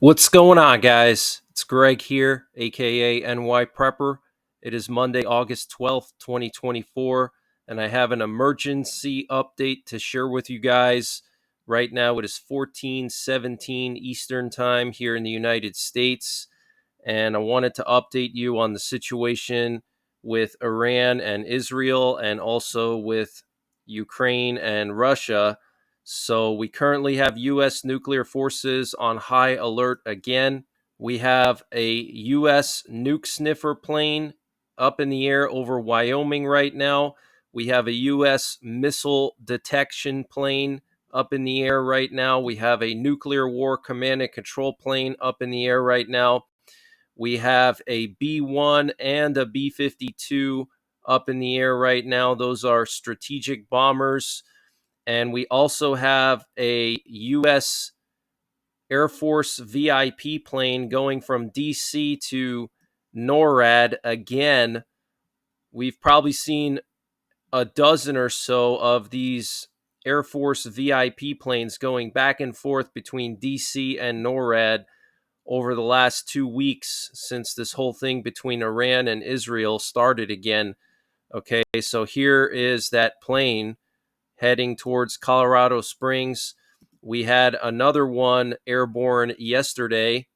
What's going on, guys? It's Greg here, aka NYPrepper. It is Monday, August 12th, 2024, and I have an emergency update to share with you guys. Right now, it is 14:17 Eastern Time here in the United States, and I wanted to update you on the situation with Iran and Israel, and also with Ukraine and Russia. So we currently have U.S. nuclear forces on high alert again. We have a U.S. nuke sniffer plane up in the air over Wyoming right now. We have a U.S. missile detection plane up in the air right now. We have a nuclear war command and control plane up in the air right now. We have a B-1 and a B-52 up in the air right now. Those are strategic bombers. And we also have a U.S. Air Force VIP plane going from DC to NORAD again. We've probably seen a dozen or so of these Air Force VIP planes going back and forth between DC and NORAD over the last 2 weeks since this whole thing between Iran and Israel started again. Okay, so here is that plane heading towards Colorado Springs. We had another one airborne yesterday,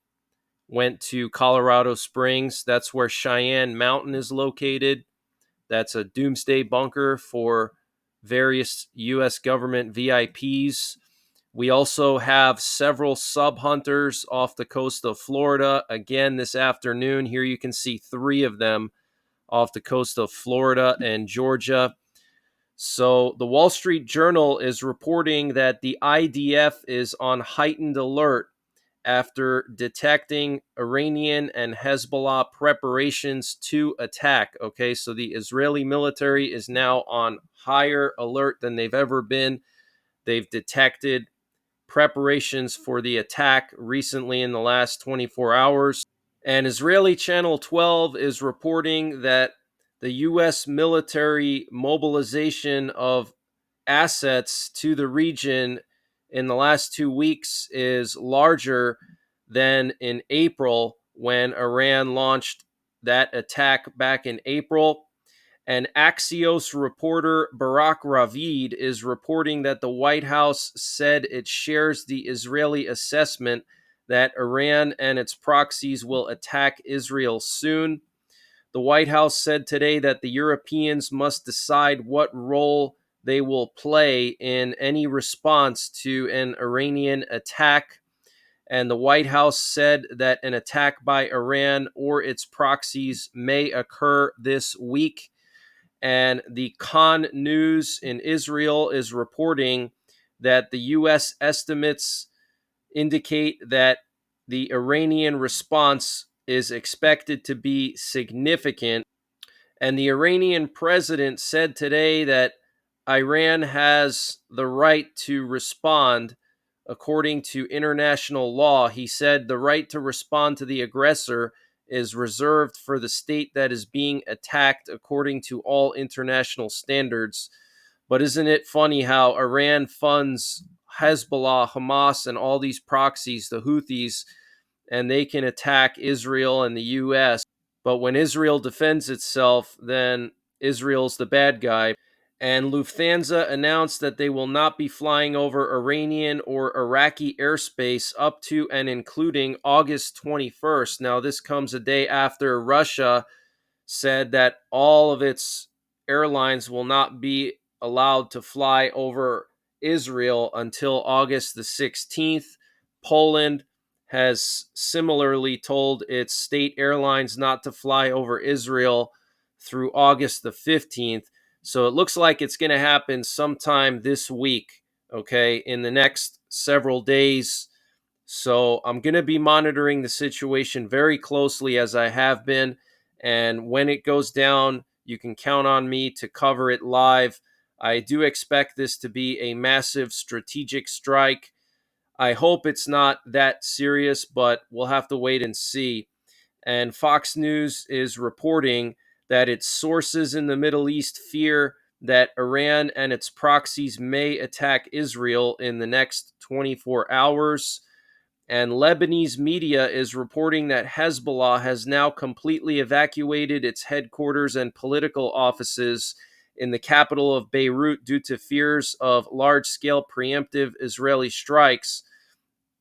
went to Colorado Springs. That's where Cheyenne Mountain is located. That's a doomsday bunker for various U.S. government VIPs. We also have several sub hunters off the coast of Florida. Again, this afternoon, here you can see 3 of them off the coast of Florida and Georgia. So the Wall Street Journal is reporting that the IDF is on heightened alert after detecting Iranian and Hezbollah preparations to attack. Okay, so the Israeli military is now on higher alert than they've ever been. They've detected preparations for the attack recently in the last 24 hours. And Israeli Channel 12 is reporting that the U.S. military mobilization of assets to the region in the last 2 weeks is larger than in April, when Iran launched that attack back in April. And Axios reporter Barak Ravid is reporting that the White House said it shares the Israeli assessment that Iran and its proxies will attack Israel soon. The White House said today that the Europeans must decide what role they will play in any response to an Iranian attack. And the White House said that an attack by Iran or its proxies may occur this week. And the Khan News in Israel is reporting that the U.S. estimates indicate that the Iranian response is expected to be significant. And the Iranian president said today that Iran has the right to respond according to international law. He said the right to respond to the aggressor is reserved for the state that is being attacked according to all international standards. But isn't it funny how Iran funds Hezbollah, Hamas, and all these proxies, the Houthis, and they can attack Israel and the U.S. But when Israel defends itself, then Israel's the bad guy. And Lufthansa announced that they will not be flying over Iranian or Iraqi airspace up to and including August 21st. Now, this comes a day after Russia said that all of its airlines will not be allowed to fly over Israel until August the 16th. Poland has similarly told its state airlines not to fly over Israel through August the 15th. So it looks like it's going to happen sometime this week, okay, in the next several days. So I'm going to be monitoring the situation very closely, as I have been. And when it goes down, you can count on me to cover it live. I do expect this to be a massive strategic strike. I hope it's not that serious, but we'll have to wait and see. And Fox News is reporting that its sources in the Middle East fear that Iran and its proxies may attack Israel in the next 24 hours. And Lebanese media is reporting that Hezbollah has now completely evacuated its headquarters and political offices in the capital of Beirut due to fears of large-scale preemptive Israeli strikes,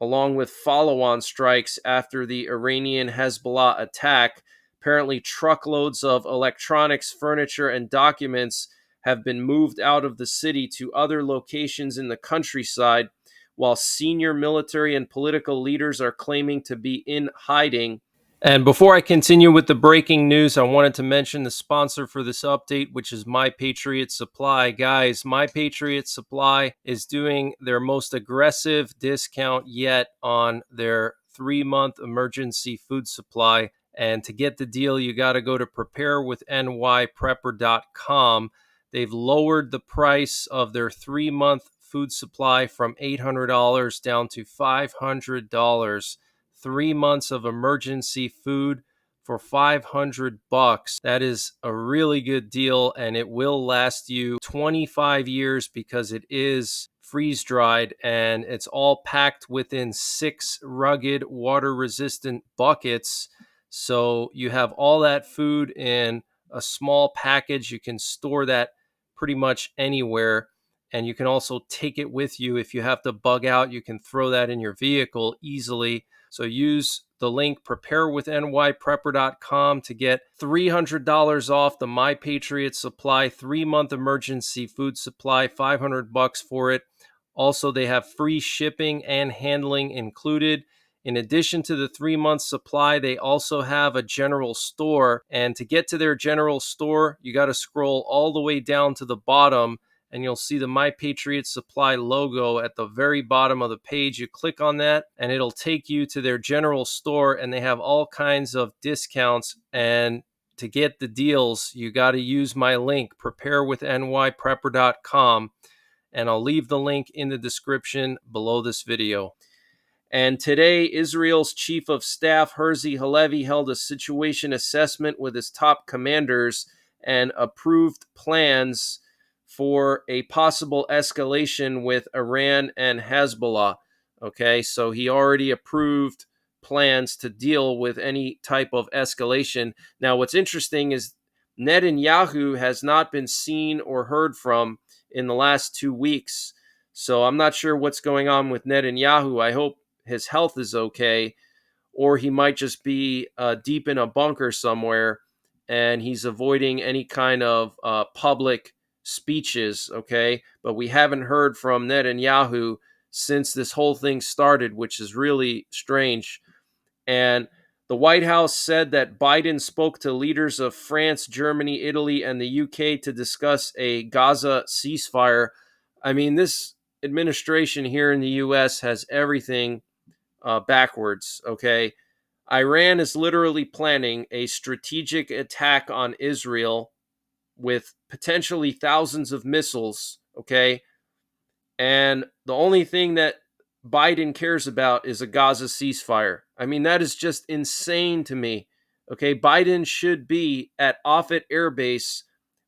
along with follow-on strikes after the Iranian Hezbollah attack. Apparently, truckloads of electronics, furniture, and documents have been moved out of the city to other locations in the countryside, while senior military and political leaders are claiming to be in hiding. And before I continue with the breaking news, I wanted to mention the sponsor for this update, which is My Patriot Supply. Guys, My Patriot Supply is doing their most aggressive discount yet on their 3-month emergency food supply. And to get the deal, you got to go to preparewith.nyprepper.com. They've lowered the price of their 3-month food supply from $800 down to $500. 3 months of emergency food for $500. That is a really good deal, and it will last you 25 years because it is freeze dried and it's all packed within 6 rugged water resistant buckets. So you have all that food in a small package. You can store that pretty much anywhere. And you can also take it with you. If you have to bug out, you can throw that in your vehicle easily. So use the link preparewithnyprepper.com to get $300 off the My Patriot Supply 3-month emergency food supply, $500 for it. Also, they have free shipping and handling included. In addition to the 3-month supply, they also have a general store. And to get to their general store, you got to scroll all the way down to the bottom, and you'll see the My Patriot Supply logo at the very bottom of the page. You click on that, and it'll take you to their general store, and they have all kinds of discounts. And to get the deals, you got to use my link, preparewithnyprepper.com, and I'll leave the link in the description below this video. And today, Israel's Chief of Staff, Herzi Halevi, held a situation assessment with his top commanders and approved plans for a possible escalation with Iran and Hezbollah. Okay, so he already approved plans to deal with any type of escalation. Now, what's interesting is Netanyahu has not been seen or heard from in the last 2 weeks. So I'm not sure what's going on with Netanyahu. I hope his health is okay, or he might just be deep in a bunker somewhere and he's avoiding any kind of public speeches, okay? But we haven't heard from Netanyahu since this whole thing started, which is really strange. And the White House said that Biden spoke to leaders of France, Germany, Italy, and the UK to discuss a Gaza ceasefire. I mean, this administration here in the U.S. has everything backwards, okay? Iran is literally planning a strategic attack on Israel with potentially thousands of missiles, okay? And the only thing that Biden cares about is a Gaza ceasefire. I mean, that is just insane to me. Okay, Biden should be at Offutt Air Base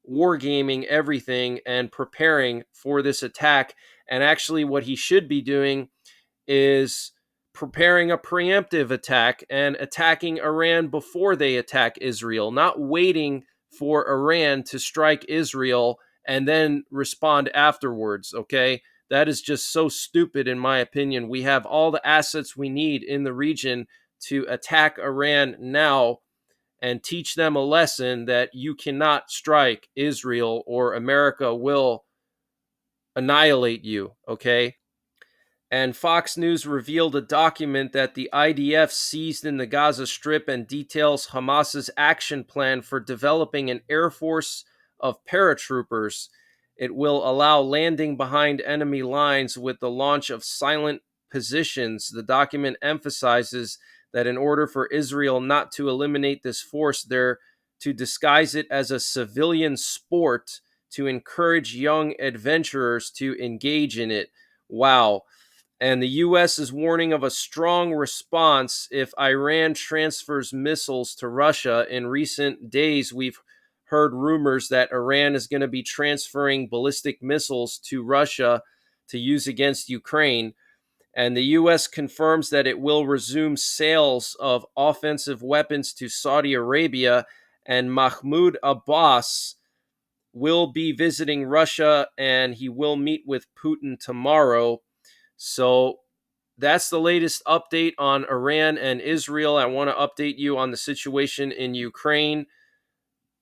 wargaming everything and preparing for this attack. And actually, what he should be doing is preparing a preemptive attack and attacking Iran before they attack Israel, not waiting for Iran to strike Israel and then respond afterwards, okay? That is just so stupid, in my opinion. We have all the assets we need in the region to attack Iran now and teach them a lesson that you cannot strike Israel or America will annihilate you, okay? And Fox News revealed a document that the IDF seized in the Gaza Strip and details Hamas's action plan for developing an air force of paratroopers. It will allow landing behind enemy lines with the launch of silent positions. The document emphasizes that in order for Israel not to eliminate this force, they're to disguise it as a civilian sport to encourage young adventurers to engage in it. Wow. And the U.S. is warning of a strong response if Iran transfers missiles to Russia. In recent days, we've heard rumors that Iran is going to be transferring ballistic missiles to Russia to use against Ukraine. And the U.S. confirms that it will resume sales of offensive weapons to Saudi Arabia, and Mahmoud Abbas will be visiting Russia, and he will meet with Putin tomorrow. So that's the latest update on Iran and Israel. I want to update you on the situation in Ukraine,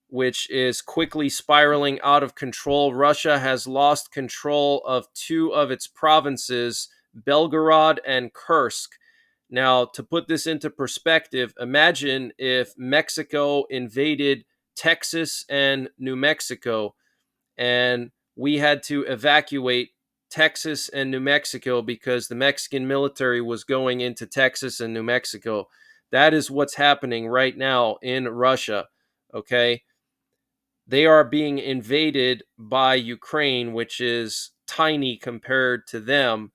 which is quickly spiraling out of control. Russia has lost control of two of its provinces, Belgorod and Kursk. Now, to put this into perspective, imagine if Mexico invaded Texas and New Mexico, and we had to evacuate Texas and New Mexico because the Mexican military was going into Texas and New Mexico. That is what's happening right now in Russia, okay? They are being invaded by Ukraine, which is tiny compared to them.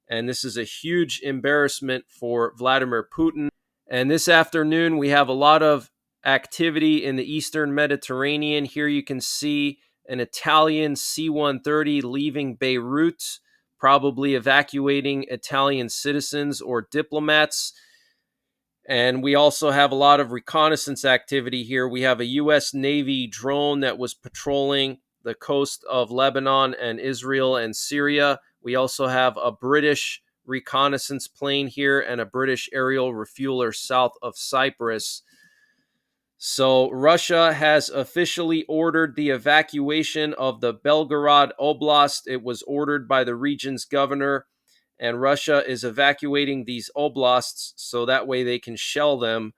And this is a huge embarrassment for Vladimir Putin. And this afternoon, we have a lot of activity in the Eastern Mediterranean. Here you can see an Italian C-130 leaving Beirut, probably evacuating Italian citizens or diplomats. And we also have a lot of reconnaissance activity here. We have a U.S. Navy drone that was patrolling the coast of Lebanon and Israel and Syria. We also have a British reconnaissance plane here and a British aerial refueler south of Cyprus. So Russia has officially ordered the evacuation of the Belgorod Oblast. It was ordered by the region's governor, and Russia is evacuating these oblasts so that way they can shell them.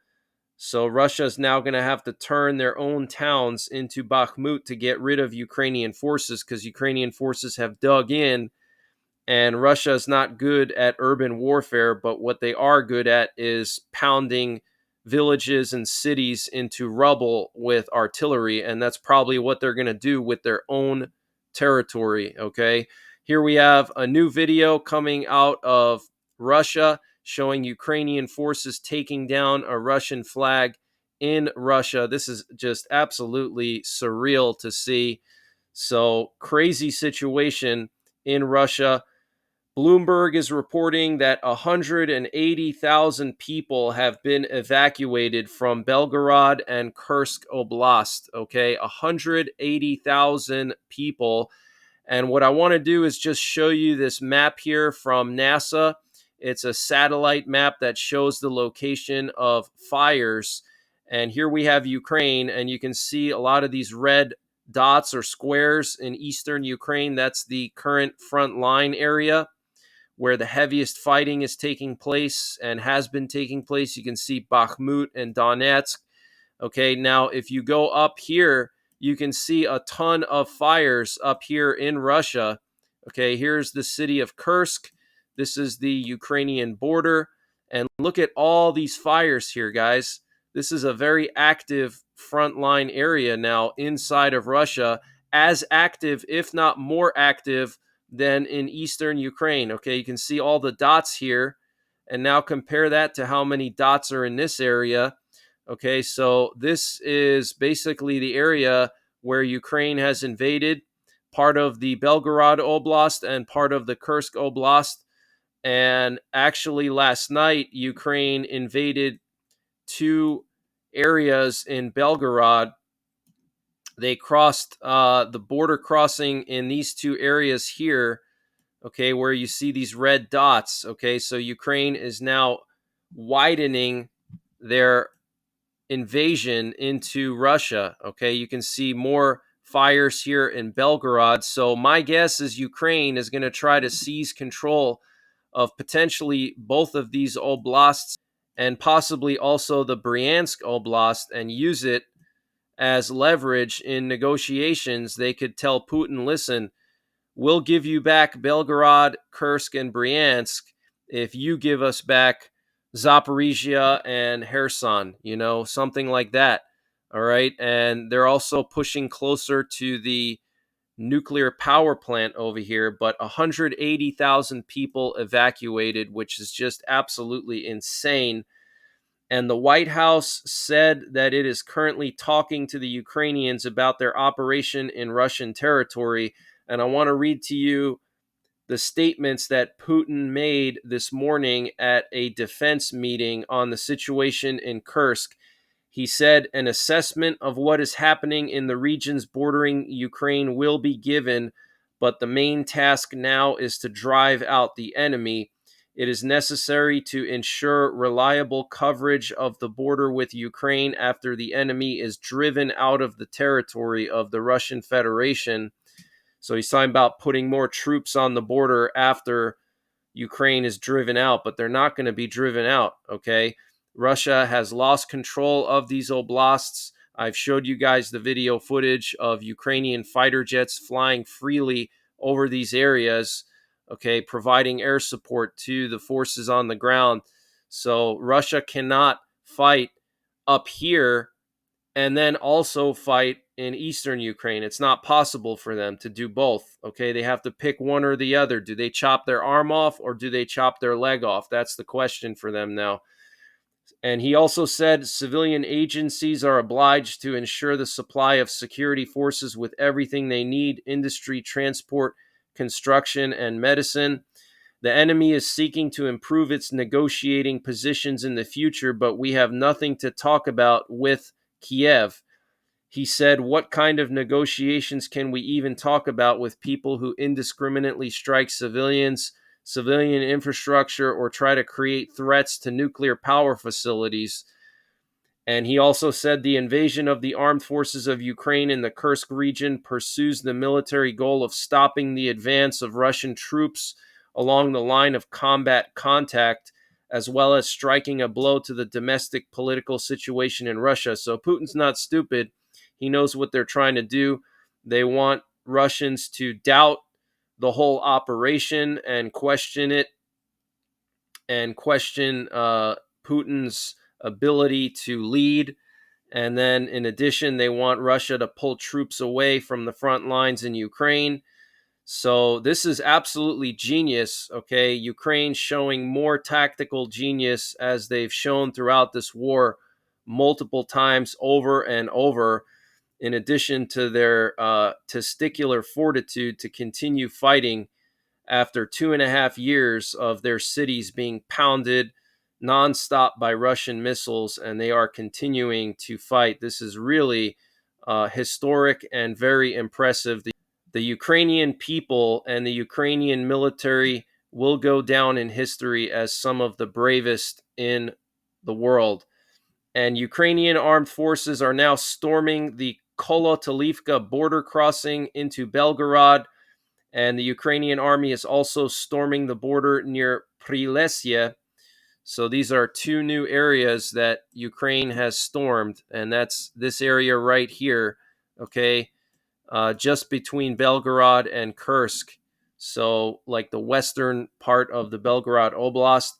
So Russia is now going to have to turn their own towns into Bakhmut to get rid of Ukrainian forces, because Ukrainian forces have dug in, and Russia is not good at urban warfare, but what they are good at is pounding villages and cities into rubble with artillery, and that's probably what they're going to do with their own territory, okay? Here we have a new video coming out of Russia showing Ukrainian forces taking down a Russian flag in Russia. This is just absolutely surreal to see. So, crazy situation in Russia. Bloomberg is reporting that 180,000 people have been evacuated from Belgorod and Kursk Oblast. Okay, 180,000 people. And what I want to do is just show you this map here from NASA. It's a satellite map that shows the location of fires. And here we have Ukraine, and you can see a lot of these red dots or squares in eastern Ukraine. That's the current front line area where the heaviest fighting is taking place and has been taking place. You can see Bakhmut and Donetsk. Okay, now if you go up here, you can see a ton of fires up here in Russia. Okay, here's the city of Kursk. This is the Ukrainian border. And look at all these fires here, guys. This is a very active frontline area now inside of Russia, as active, if not more active, than in eastern Ukraine. Okay, you can see all the dots here, and now compare that to how many dots are in this area. Okay, so this is basically the area where Ukraine has invaded, part of the Belgorod Oblast and part of the Kursk Oblast. And actually, last night, Ukraine invaded two areas in Belgorod. They crossed the border crossing in these two areas here, okay, where you see these red dots. Okay, so Ukraine is now widening their invasion into Russia. Okay, you can see more fires here in Belgorod. So my guess is Ukraine is going to try to seize control of potentially both of these oblasts and possibly also the Bryansk Oblast and use it as leverage in negotiations. They could tell Putin, listen, we'll give you back Belgorod, Kursk, and Bryansk if you give us back Zaporizhia and Kherson, something like that. All right. And they're also pushing closer to the nuclear power plant over here, but 180,000 people evacuated, which is just absolutely insane. And the White House said that it is currently talking to the Ukrainians about their operation in Russian territory. And I want to read to you the statements that Putin made this morning at a defense meeting on the situation in Kursk. He said an assessment of what is happening in the regions bordering Ukraine will be given, but the main task now is to drive out the enemy. It is necessary to ensure reliable coverage of the border with Ukraine after the enemy is driven out of the territory of the Russian Federation. So he's talking about putting more troops on the border after Ukraine is driven out, but they're not going to be driven out, okay? Russia has lost control of these oblasts. I've showed you guys the video footage of Ukrainian fighter jets flying freely over these areas, okay, providing air support to the forces on the ground. So Russia cannot fight up here and then also fight in eastern Ukraine. It's not possible for them to do both. Okay, they have to pick one or the other. Do they chop their arm off or do they chop their leg off? That's the question for them now. And he also said civilian agencies are obliged to ensure the supply of security forces with everything they need: industry, transport, construction, and medicine. The enemy is seeking to improve its negotiating positions in the future, but we have nothing to talk about with Kiev. He said, what kind of negotiations can we even talk about with people who indiscriminately strike civilians, civilian infrastructure, or try to create threats to nuclear power facilities? And he also said the invasion of the armed forces of Ukraine in the Kursk region pursues the military goal of stopping the advance of Russian troops along the line of combat contact, as well as striking a blow to the domestic political situation in Russia. So Putin's not stupid. He knows what they're trying to do. They want Russians to doubt the whole operation and question it and question Putin's ability to lead. And then, in addition, they want Russia to pull troops away from the front lines in Ukraine. So this is absolutely genius, okay? Ukraine showing more tactical genius as they've shown throughout this war multiple times over and over, in addition to their testicular fortitude to continue fighting after 2.5 years of their cities being pounded nonstop by Russian missiles, and they are continuing to fight. This is really historic and very impressive. The Ukrainian people and the Ukrainian military will go down in history as some of the bravest in the world. And Ukrainian armed forces are now storming the Kolotalivka border crossing into Belgorod, and the Ukrainian army is also storming the border near Prilesye. So these are two new areas that Ukraine has stormed, and that's this area right here, okay, just between Belgorod and Kursk. So like the western part of the Belgorod Oblast.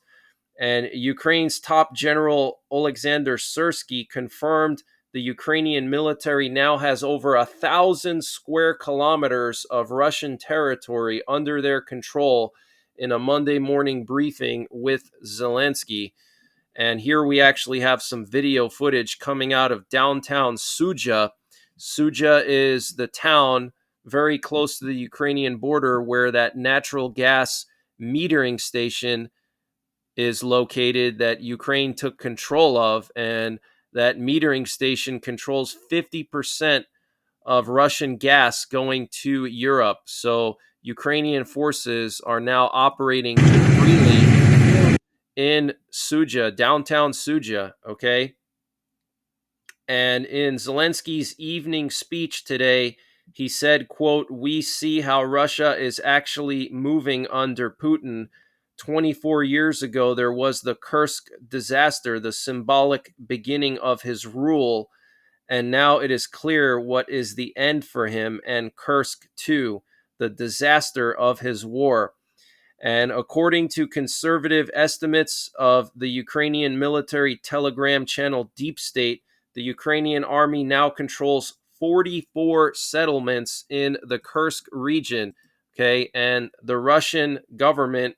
And Ukraine's top general Oleksandr Syrsky confirmed the Ukrainian military now has over 1,000 square kilometers of Russian territory under their control in a Monday morning briefing with Zelensky. And here we actually have some video footage coming out of downtown Sudzha. Sudzha is the town very close to the Ukrainian border where that natural gas metering station is located that Ukraine took control of, and that metering station controls 50% of Russian gas going to Europe. So Ukrainian forces are now operating freely in Sudzha, downtown Sudzha, okay? And in Zelensky's evening speech today, he said, quote, "We see how Russia is actually moving under Putin. 24 years ago, there was the Kursk disaster, the symbolic beginning of his rule. And now it is clear what is the end for him, and Kursk too, the disaster of his war." And according to conservative estimates of the Ukrainian military telegram channel Deep State, the Ukrainian army now controls 44 settlements in the Kursk region. Okay. And the Russian government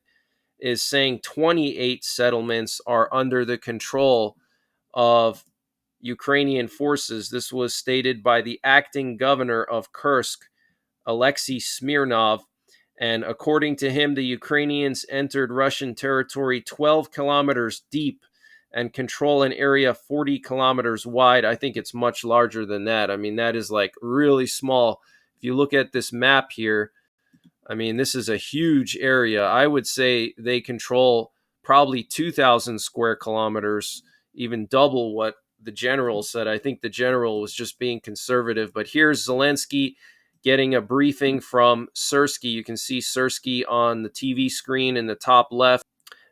is saying 28 settlements are under the control of Ukrainian forces. This was stated by the acting governor of Kursk, Alexei Smirnov. And according to him, the Ukrainians entered Russian territory 12 kilometers deep and control an area 40 kilometers wide. I think it's much larger than that. I mean, that is like really small. If you look at this map here, I mean, this is a huge area. I would say they control probably 2,000 square kilometers, even double what the general said. I think the general was just being conservative. But here's Zelensky getting a briefing from Syrskyi. You can see Syrskyi on the TV screen in the top left.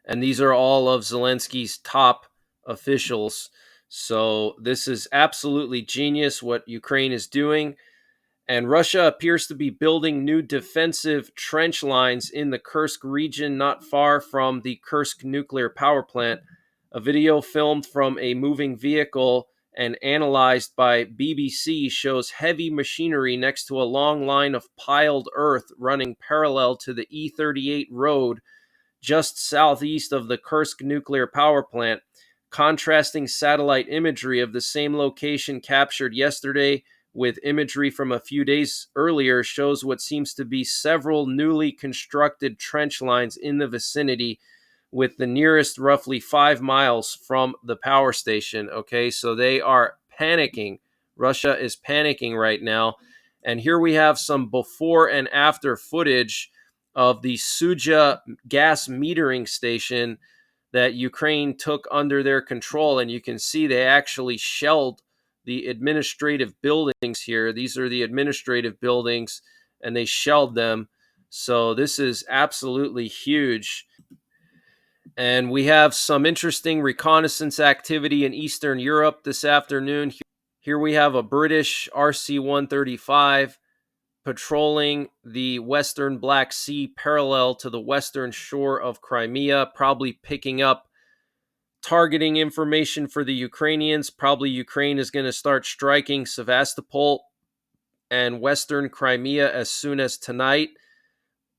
And these are all of Zelensky's top officials. So this is absolutely genius what Ukraine is doing. And Russia appears to be building new defensive trench lines in the Kursk region, not far from the Kursk nuclear power plant. A video filmed from a moving vehicle and analyzed by BBC shows heavy machinery next to a long line of piled earth running parallel to the E38 road just southeast of the Kursk nuclear power plant. Contrasting satellite imagery of the same location captured yesterday with imagery from a few days earlier shows what seems to be several newly constructed trench lines in the vicinity, with the nearest roughly 5 miles from the power station. Okay, so they are panicking. Russia is panicking right now. And here we have some before and after footage of the Suja gas metering station that Ukraine took under their control. And you can see they actually shelled the administrative buildings here. These are the administrative buildings, and they shelled them. So this is absolutely huge. And we have some interesting reconnaissance activity in Eastern Europe this afternoon. Here we have a British RC-135 patrolling the western Black Sea parallel to the western shore of Crimea, probably picking up targeting information for the Ukrainians. Probably Ukraine is going to start striking Sevastopol and western Crimea as soon as tonight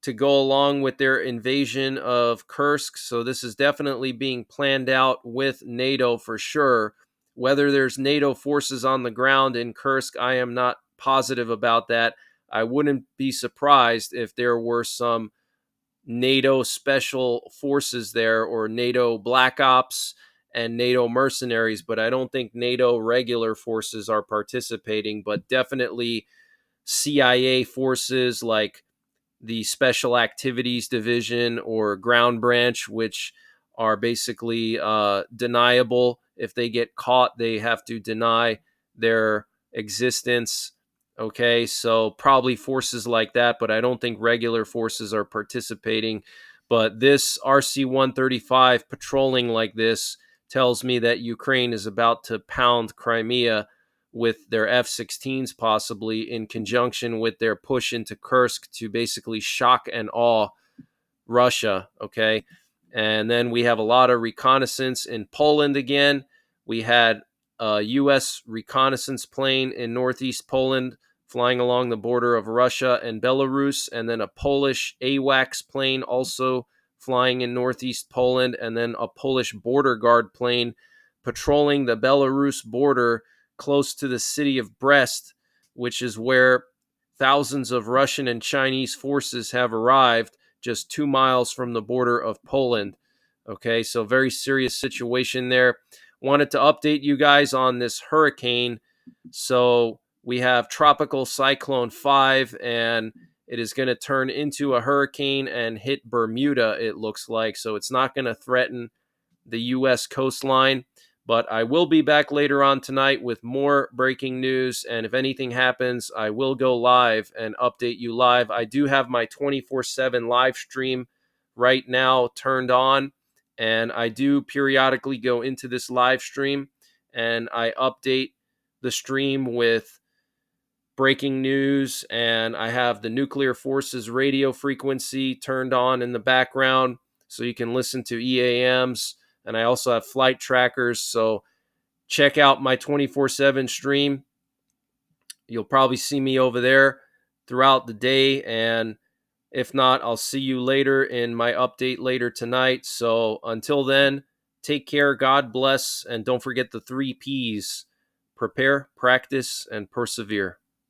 to go along with their invasion of Kursk. So this is definitely being planned out with NATO for sure. Whether there's NATO forces on the ground in Kursk, I am not positive about that. I wouldn't be surprised if there were some NATO special forces there or NATO black ops and NATO mercenaries, but I don't think NATO regular forces are participating, but definitely CIA forces like the Special Activities Division or Ground Branch, which are basically deniable. If they get caught, they have to deny their existence. Okay, so probably forces like that, but I don't think regular forces are participating. But this RC-135 patrolling like this tells me that Ukraine is about to pound Crimea with their F-16s, possibly in conjunction with their push into Kursk to basically shock and awe Russia, okay? And then we have a lot of reconnaissance in Poland again. We had a U.S. reconnaissance plane in northeast Poland flying along the border of Russia and Belarus, and then a Polish AWACS plane also flying in northeast Poland, and then a Polish border guard plane patrolling the Belarus border close to the city of Brest, which is where thousands of Russian and Chinese forces have arrived just 2 miles from the border of Poland. Okay, so very serious situation there. Wanted to update you guys on this hurricane. So we have Tropical Cyclone 5, and it is going to turn into a hurricane and hit Bermuda, it looks like. So it's not going to threaten the U.S. coastline. But I will be back later on tonight with more breaking news. And if anything happens, I will go live and update you live. I do have my 24/7 live stream right now turned on. And I do periodically go into this live stream and I update the stream with breaking news. And I have the Nuclear Forces radio frequency turned on in the background so you can listen to EAMs. And I also have flight trackers. So check out my 24/7 stream. You'll probably see me over there throughout the day. And if not, I'll see you later in my update later tonight. So until then, take care. God bless. And don't forget the 3 Ps: prepare, practice, and persevere.